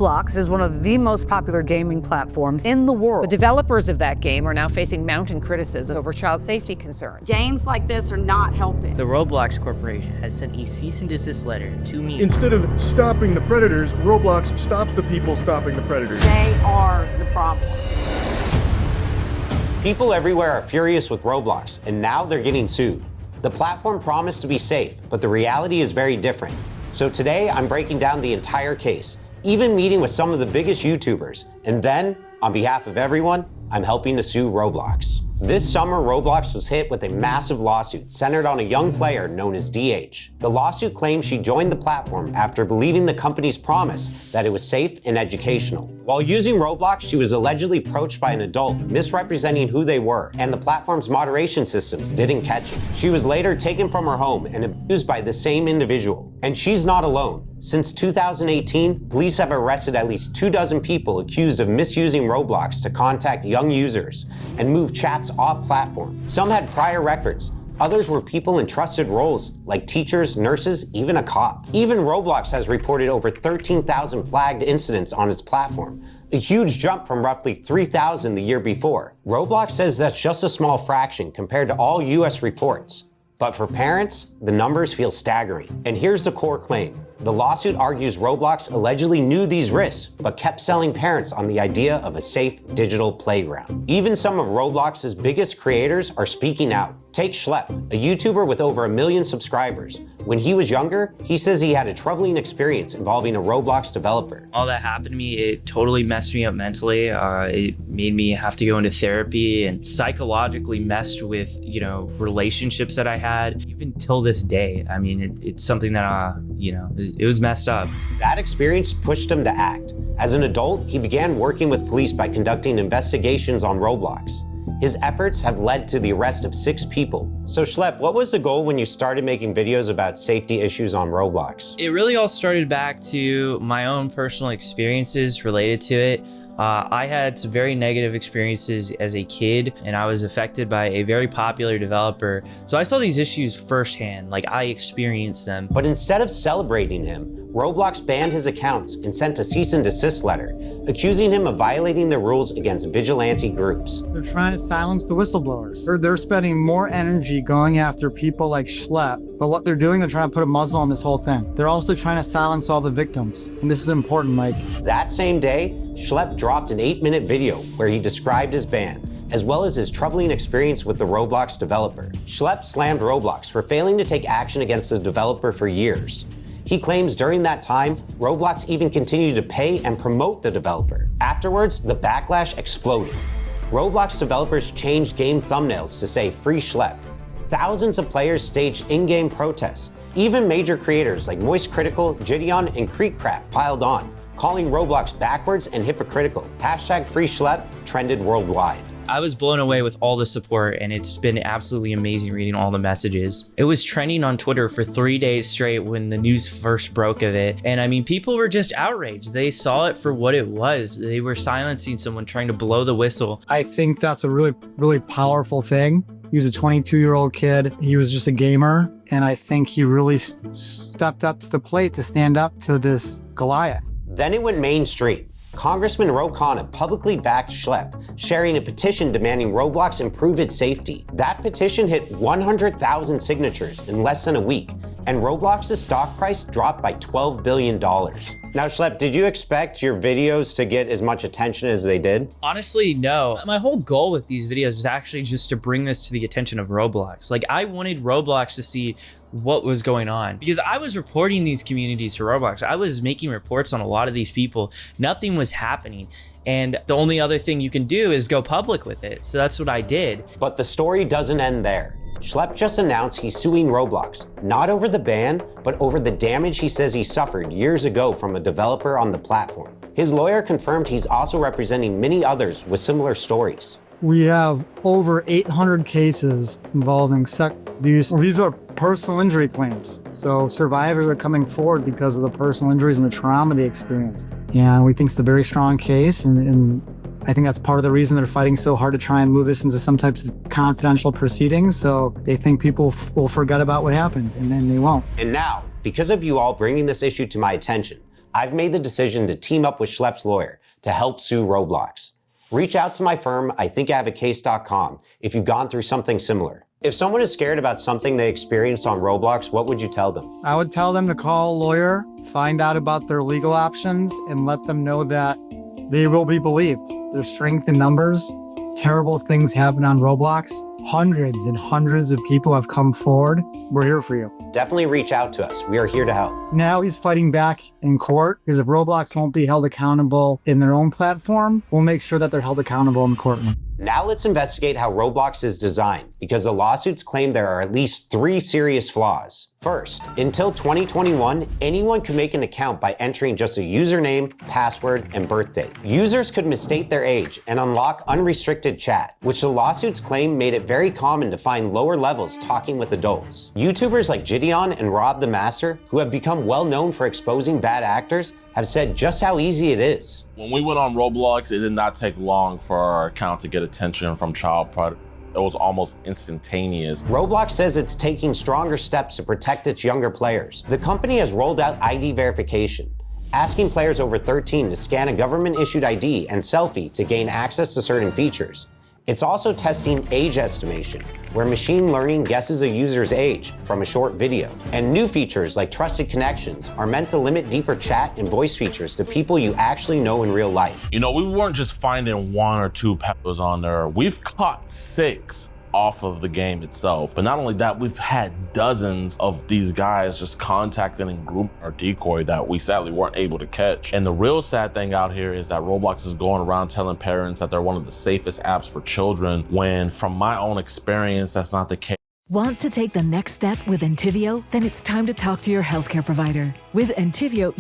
Roblox is one of the most popular gaming platforms in the world. The developers of that game are now facing mounting criticism over child safety concerns. Games like this are not helping. The Roblox Corporation has sent a cease and desist letter to me. Instead of stopping the predators, Roblox stops the people stopping the predators. They are the problem. People everywhere are furious with Roblox, and now they're getting sued. The platform promised to be safe, but the reality is very different. So today, I'm breaking down the entire case, even meeting with some of the biggest YouTubers. And then, on behalf of everyone, I'm helping to sue Roblox. This summer, Roblox was hit with a massive lawsuit centered on a young player known as DH. The lawsuit claims she joined the platform after believing the company's promise that it was safe and educational. While using Roblox, she was allegedly approached by an adult, misrepresenting who they were, and the platform's moderation systems didn't catch it. She was later taken from her home and abused by the same individual. And she's not alone. Since 2018, police have arrested at least 24 people accused of misusing Roblox to contact young users and move chats off platform. Some had prior records. Others were people in trusted roles, like teachers, nurses, even a cop. Even Roblox has reported over 13,000 flagged incidents on its platform, a huge jump from roughly 3,000 the year before. Roblox says that's just a small fraction compared to all US reports. But for parents, the numbers feel staggering. And here's the core claim. The lawsuit argues Roblox allegedly knew these risks, but kept selling parents on the idea of a safe digital playground. Even some of Roblox's biggest creators are speaking out. Take Schlep, a YouTuber with over 1 million subscribers. When he was younger, he says he had a troubling experience involving a Roblox developer. All that happened to me, it totally messed me up mentally. It made me have to go into therapy and psychologically messed with, relationships that I had. Even till this day, I mean, it's something that, it was messed up. That experience pushed him to act. As an adult, he began working with police by conducting investigations on Roblox. His efforts have led to the arrest of 6 people. So Schlep, what was the goal when you started making videos about safety issues on Roblox? It really all started back to my own personal experiences related to it. I had some very negative experiences as a kid, and I was affected by a very popular developer. So I saw these issues firsthand, like I experienced them. But instead of celebrating him, Roblox banned his accounts and sent a cease and desist letter, accusing him of violating the rules against vigilante groups. They're trying to silence the whistleblowers. They're spending more energy going after people like Schlep, but what they're doing, they're trying to put a muzzle on this whole thing. They're also trying to silence all the victims. And this is important, Mike. That same day, Schlep dropped an 8-minute video where he described his ban, as well as his troubling experience with the Roblox developer. Schlep slammed Roblox for failing to take action against the developer for years. He claims during that time, Roblox even continued to pay and promote the developer. Afterwards, the backlash exploded. Roblox developers changed game thumbnails to say "Free Schlep." Thousands of players staged in-game protests. Even major creators like Moist Critical, Gideon, and Creekcraft piled on, calling Roblox backwards and hypocritical. #FreeSchlep trended worldwide. I was blown away with all the support, and it's been absolutely amazing reading all the messages. It was trending on Twitter for 3 days straight when the news first broke of it. And I mean, people were just outraged. They saw it for what it was. They were silencing someone trying to blow the whistle. I think that's a really, really powerful thing. He was a 22-year-old kid. He was just a gamer. And I think he really stepped up to the plate to stand up to this Goliath. Then it went mainstream. Congressman Ro Khanna publicly backed Schlep, sharing a petition demanding Roblox improve its safety. That petition hit 100,000 signatures in less than a week, and Roblox's stock price dropped by $12 billion. Now, Schlep, did you expect your videos to get as much attention as they did? Honestly, no. My whole goal with these videos was actually just to bring this to the attention of Roblox. Like, I wanted Roblox to see what was going on, because I was reporting these communities to Roblox. I was making reports on a lot of these people. Nothing was happening. And the only other thing you can do is go public with it. So that's what I did. But the story doesn't end there. Schlep just announced he's suing Roblox, not over the ban, but over the damage he says he suffered years ago from a developer on the platform. His lawyer confirmed he's also representing many others with similar stories. We have over 800 cases involving sex abuse. These are personal injury claims. So survivors are coming forward because of the personal injuries and the trauma they experienced. Yeah, we think it's a very strong case, and I think that's part of the reason they're fighting so hard to try and move this into some types of confidential proceedings. So they think people will forget about what happened, and then they won't. And now, because of you all bringing this issue to my attention, I've made the decision to team up with Schlepp's lawyer to help sue Roblox. Reach out to my firm, IThinkIHaveACase.com, if you've gone through something similar. If someone is scared about something they experienced on Roblox, what would you tell them? I would tell them to call a lawyer, find out about their legal options, and let them know that they will be believed. There's strength in numbers. Terrible things happen on Roblox. Hundreds and hundreds of people have come forward. We're here for you. Definitely reach out to us. We are here to help. Now he's fighting back in court because if Roblox won't be held accountable in their own platform, we'll make sure that they're held accountable in the courtroom. Now let's investigate how Roblox is designed, because the lawsuits claim there are at least 3 serious flaws. First, until 2021, anyone could make an account by entering just a username, password, and birthday. Users could misstate their age and unlock unrestricted chat, which the lawsuits claim made it very common to find lower levels talking with adults. YouTubers like Gideon and Rob the Master, who have become well known for exposing bad actors, have said just how easy it is. When we went on Roblox, it did not take long for our account to get attention from child predators. It was almost instantaneous. Roblox says it's taking stronger steps to protect its younger players. The company has rolled out ID verification, asking players over 13 to scan a government-issued ID and selfie to gain access to certain features. It's also testing age estimation, where machine learning guesses a user's age from a short video. And new features like trusted connections are meant to limit deeper chat and voice features to people you actually know in real life. You know, we weren't just finding 1 or 2 peppers on there. We've caught 6 off of the game itself. But not only that, we've had dozens of these guys just contacting and grooming our decoy that we sadly weren't able to catch. And the real sad thing out here is that Roblox is going around telling parents that they're one of the safest apps for children, when from my own experience, that's not the case. Want to take the next step with Entivio? Then it's time to talk to your healthcare provider. With Entivio,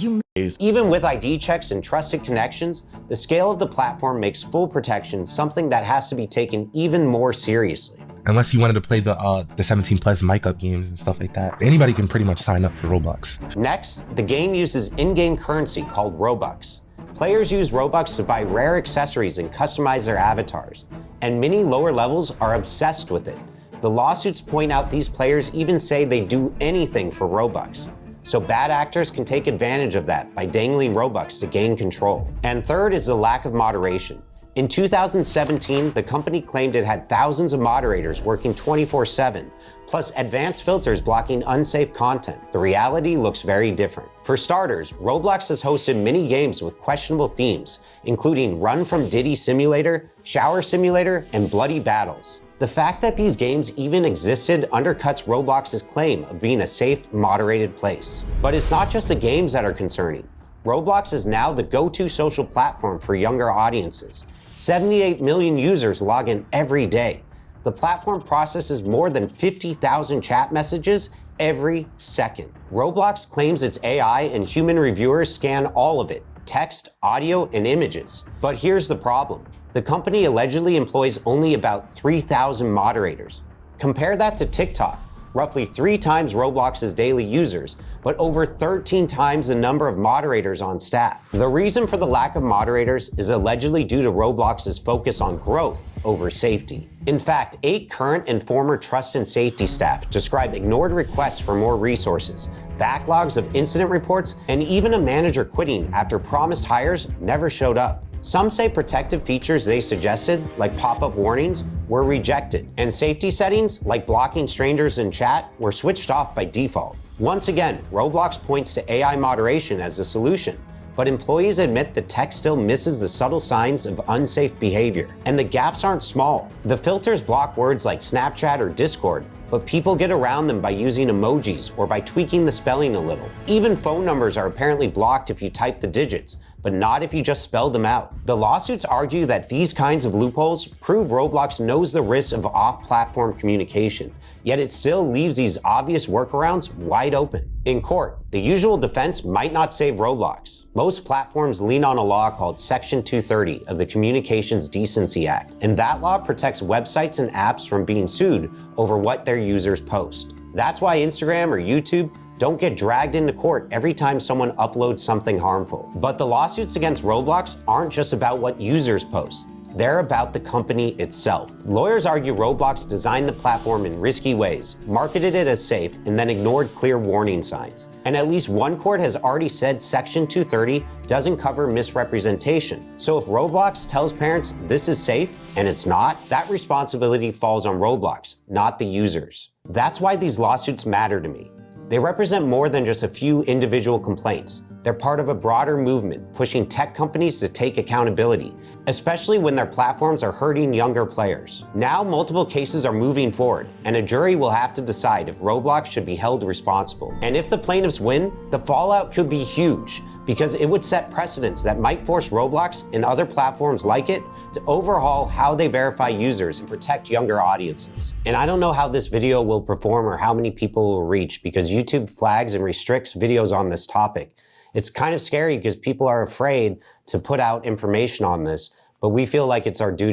Even with ID checks and trusted connections, the scale of the platform makes full protection something that has to be taken even more seriously. Unless you wanted to play the 17 plus mic up games and stuff like that. Anybody can pretty much sign up for Roblox. Next, the game uses in-game currency called Robux. Players use Robux to buy rare accessories and customize their avatars, and many lower levels are obsessed with it. The lawsuits point out these players even say they do anything for Robux. So bad actors can take advantage of that by dangling Robux to gain control. And third is the lack of moderation. In 2017, the company claimed it had thousands of moderators working 24/7, plus advanced filters blocking unsafe content. The reality looks very different. For starters, Roblox has hosted many games with questionable themes, including Run from Diddy Simulator, Shower Simulator, and Bloody Battles. The fact that these games even existed undercuts Roblox's claim of being a safe, moderated place. But it's not just the games that are concerning. Roblox is now the go-to social platform for younger audiences. 78 million users log in every day. The platform processes more than 50,000 chat messages every second. Roblox claims its AI and human reviewers scan all of it: text, audio, and images. But here's the problem. The company allegedly employs only about 3,000 moderators. Compare that to TikTok, roughly 3 times Roblox's daily users, but over 13 times the number of moderators on staff. The reason for the lack of moderators is allegedly due to Roblox's focus on growth over safety. In fact, 8 current and former trust and safety staff describe ignored requests for more resources, backlogs of incident reports, and even a manager quitting after promised hires never showed up. Some say protective features they suggested, like pop-up warnings, were rejected, and safety settings, like blocking strangers in chat, were switched off by default. Once again, Roblox points to AI moderation as the solution, but employees admit the tech still misses the subtle signs of unsafe behavior. And the gaps aren't small. The filters block words like Snapchat or Discord, but people get around them by using emojis or by tweaking the spelling a little. Even phone numbers are apparently blocked if you type the digits, but not if you just spell them out. The lawsuits argue that these kinds of loopholes prove Roblox knows the risks of off-platform communication, yet it still leaves these obvious workarounds wide open. In court, the usual defense might not save Roblox. Most platforms lean on a law called Section 230 of the Communications Decency Act, and that law protects websites and apps from being sued over what their users post. That's why Instagram or YouTube don't get dragged into court every time someone uploads something harmful. But the lawsuits against Roblox aren't just about what users post. They're about the company itself. Lawyers argue Roblox designed the platform in risky ways, marketed it as safe, and then ignored clear warning signs. And at least one court has already said Section 230 doesn't cover misrepresentation. So if Roblox tells parents this is safe and it's not, that responsibility falls on Roblox, not the users. That's why these lawsuits matter to me. They represent more than just a few individual complaints. They're part of a broader movement pushing tech companies to take accountability, especially when their platforms are hurting younger players. Now, multiple cases are moving forward, and a jury will have to decide if Roblox should be held responsible. And if the plaintiffs win, the fallout could be huge, because it would set precedents that might force Roblox and other platforms like it to overhaul how they verify users and protect younger audiences. And I don't know how this video will perform or how many people will reach, because YouTube flags and restricts videos on this topic. It's kind of scary because people are afraid to put out information on this, but we feel like it's our duty.